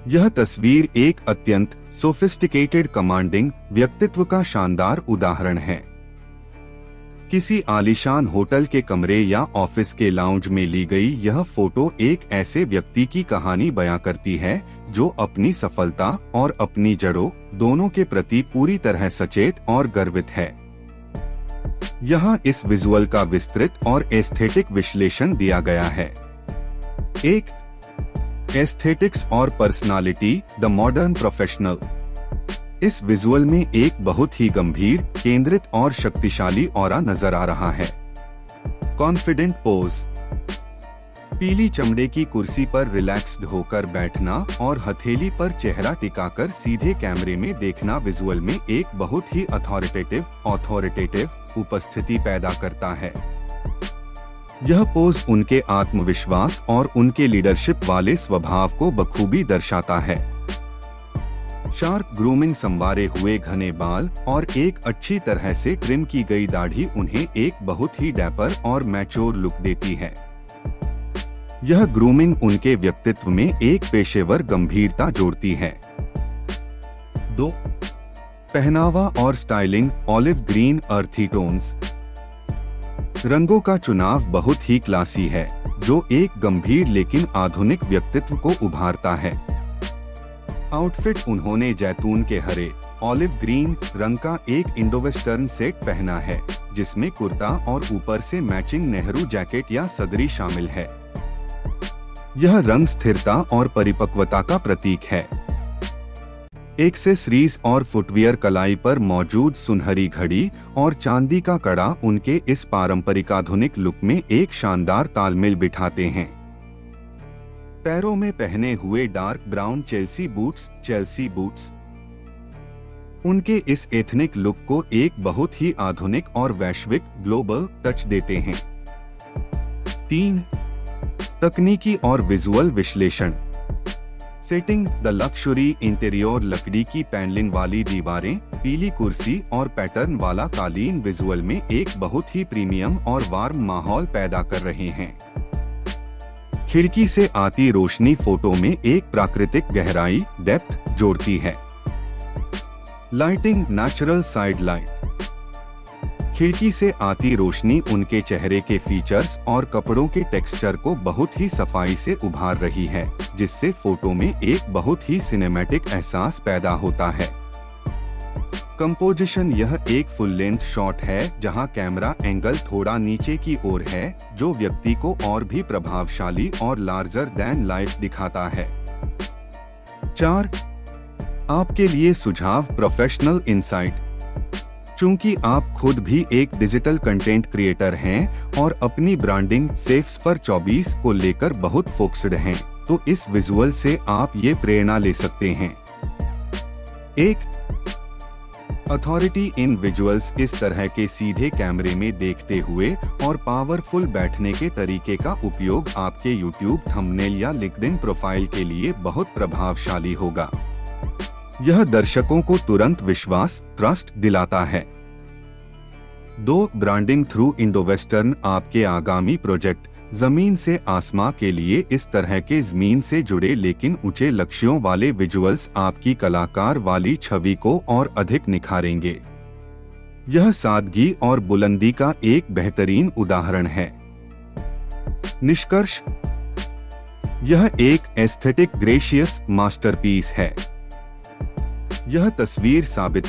यह तस्वीर एक अत्यंत सोफिस्टिकेटेड कमांडिंग व्यक्तित्व का शानदार उदाहरण है। किसी आलीशान होटल के कमरे या ऑफिस के लाउंज में ली गई यह फोटो एक ऐसे व्यक्ति की कहानी बयां करती है जो अपनी सफलता और अपनी जड़ों दोनों के प्रति पूरी तरह सचेत और गर्वित है। यहाँ इस विजुअल का विस्तृत और एस्थेटिक विश्लेषण दिया गया है। एक, एस्थेटिक्स और पर्सनालिटी, द मॉडर्न प्रोफेशनल। इस विजुअल में एक बहुत ही गंभीर, केंद्रित और शक्तिशाली ऑरा नजर आ रहा है। कॉन्फिडेंट पोज, पीली चमड़े की कुर्सी पर रिलैक्स्ड होकर बैठना और हथेली पर चेहरा टिकाकर सीधे कैमरे में देखना विजुअल में एक बहुत ही अथॉरिटेटिव उपस्थिति पैदा करता है। यह पोज उनके आत्मविश्वास और उनके लीडरशिप वाले स्वभाव को बखूबी दर्शाता है। शार्प ग्रूमिंग, संवारे हुए घने बाल और एक अच्छी तरह से ट्रिम की गई दाढ़ी उन्हें एक बहुत ही डैपर और मैच्योर लुक देती है। यह ग्रूमिंग उनके व्यक्तित्व में एक पेशेवर गंभीरता जोड़ती है। 2, पहनावा और स्टाइलिंग, ऑलिव ग्रीन, अर्थी टोन्स। रंगों का चुनाव बहुत ही क्लासी है, जो एक गंभीर लेकिन आधुनिक व्यक्तित्व को उभारता है। आउटफिट, उन्होंने जैतून के हरे, ऑलिव ग्रीन रंग का एक इंडो-वेस्टर्न सेट पहना है, जिसमें कुर्ता और ऊपर से मैचिंग नेहरू जैकेट या सदरी शामिल है। यह रंग स्थिरता और परिपक्वता का प्रतीक है। एक्सेसरीज और फुटवियर, कलाई पर मौजूद सुनहरी घड़ी और चांदी का कड़ा उनके इस पारंपरिक आधुनिक लुक में एक शानदार तालमेल बिठाते हैं। पैरों में पहने हुए डार्क ब्राउन चेल्सी बूट्स उनके इस एथनिक लुक को एक बहुत ही आधुनिक और वैश्विक ग्लोबल टच देते हैं। 3, तकनीकी और विजुअल विश्लेषण। सेटिंग, द लक्शरी इंटीरियर, लकड़ी की पैनलिंग वाली दीवारें, पीली कुर्सी और पैटर्न वाला कालीन विजुअल में एक बहुत ही प्रीमियम और वार्म माहौल पैदा कर रहे हैं। खिड़की से आती रोशनी फोटो में एक प्राकृतिक गहराई, डेप्थ जोड़ती है। Lighting, natural side light. खिड़की से आती रोशनी उनके चेहरे के फीचर्स और कपड़ों के टेक्सचर को बहुत ही सफाई से उभार रही है, जिससे फोटो में एक बहुत ही सिनेमैटिक एहसास पैदा होता है। कंपोजिशन, यह एक फुल लेंथ शॉट है जहां कैमरा एंगल थोड़ा नीचे की ओर है, जो व्यक्ति को और भी प्रभावशाली और लार्जर दैन लाइफ दिखाता है। 4, आपके लिए सुझाव, प्रोफेशनल इंसाइट। चूंकि आप खुद भी एक डिजिटल कंटेंट क्रिएटर हैं और अपनी ब्रांडिंग सेफ्स पर 24 को लेकर बहुत फोकस्ड हैं, तो इस विजुअल से आप ये प्रेरणा ले सकते हैं। 1, अथॉरिटी इन विजुअल्स, इस तरह के सीधे कैमरे में देखते हुए और पावरफुल बैठने के तरीके का उपयोग आपके YouTube थंबनेल या लिंक्डइन प्रोफाइल के लिए बहुत प्रभावशाली होगा। यह दर्शकों को तुरंत विश्वास, ट्रस्ट दिलाता है। 2, ब्रांडिंग थ्रू इंडो-वेस्टर्न, आपके आगामी प्रोजेक्ट जमीन से आसमां के लिए इस तरह के जमीन से जुड़े लेकिन ऊंचे लक्ष्यों वाले विजुअल्स आपकी कलाकार वाली छवि को और अधिक निखारेंगे। यह सादगी और बुलंदी का एक बेहतरीन उदाहरण है। निष्कर्ष, यह एक एस्थेटिक ग्रेशियस मास्टरपीस है। यह तस्वीर साबित